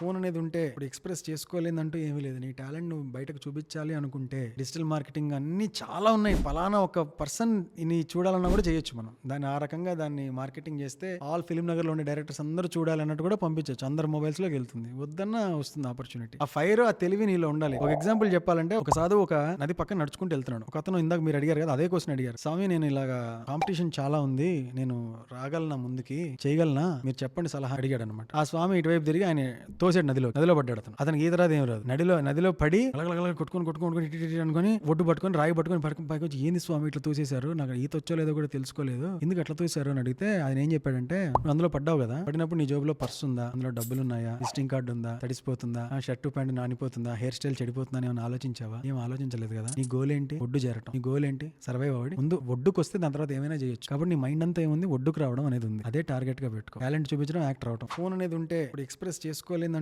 Phone అనేది ఉంటే ఇప్పుడు ఎక్స్ప్రెస్ చేసుకోలేదంటూ ఏమీ లేదు. నీ టాలెంట్ నువ్వు బయటకు చూపించాలి అనుకుంటే డిజిటల్ మార్కెటింగ్ అన్ని చాలా ఉన్నాయి. ఫలానా ఒక పర్సన్ ని చూడాలన్నా కూడా చేయొచ్చు మనం. దాన్ని ఆ రకంగా దాన్ని మార్కెటింగ్ చేస్తే ఆల్ ఫిలిం నగర్ లో ఉండే డైరెక్టర్స్ అందరూ చూడాలన్నట్టు కూడా పంపించవచ్చు. అందరు మొబైల్స్ లోకి వెళ్తుంది. వద్దన్నా వస్తుంది ఆపర్చునిటీ. ఆ ఫైర్, ఆ తెలివి నీలో ఉండాలి. ఒక ఎగ్జాంపుల్ చెప్పాలంటే, ఒక సాధువు ఒక నది పక్కన నడుచుకుంటూ వెళ్తున్నాడు. ఒక అతను ఇందాక మీరు అడిగారు కదా, అదే క్వశ్చన్ అడిగారు. స్వామి, నేను ఇలాగా కాంపిటీషన్ చాలా ఉంది, నేను రాగలనా, ముందుకి చేయగలనా, మీరు చెప్పండి సలహా అడిగాడు అనమాట. ఆ స్వామి ఇటువైపు తిరిగి ఆయన తోసాడు నదిలో పడ్డాడు. అతనికి ఈత రాదు, ఏం రాదు. నదిలో పడి అలగలగల కొట్టుకొని ఇటు అనుకుని ఒడ్డు పట్టుకొని రాయి పట్టుకొని పైకి వచ్చి, ఏంది స్వామి ఇట్లా తోసేశారు, నాకు ఈత వచ్చో లేదో కూడా తెలుసుకోలేదు, ఎందుకు అట్లా తోసారు అని అడిగితే ఆయన ఏం చెప్పాడంటే, నువ్వు అందులో పడ్డావు కదా, పడినప్పుడు నీ జోబులో పర్స్ ఉందా, అందులో డబ్బులు ఉన్నాయా, విజిటింగ్ కార్డు ఉందా, తడిసిపోతుందా, షర్టు ప్యాంట్ నానిపోతుందా, హెయిర్ స్టైల్ చెడిపోతుందా అని ఏమైనా ఆలోచించావా? ఏం ఆలోచించలేదు కదా. నీ గోల్ ఏంటి? ఒడ్డు చేరటం. నీ గోల్ ఏంటి? సర్వైవ్ అవ్వడం. ముందు ఒడ్డుకు వస్తే దాని తర్వాత ఏమైనా చేయొచ్చు. కాబట్టి నీ మైండ్ అంతా ఏముంది, ఒడ్డుకు రావడం అనేది ఉంది. అదే టార్గెట్ గా పెట్టుకో. టాలెంట్ చూపించడం, యాక్టర్ అవడం. ఫోన్ అనేది ఉంటే ఇప్పుడు ఎక్స్ప్రెస్ చేసుకోలేదంటూ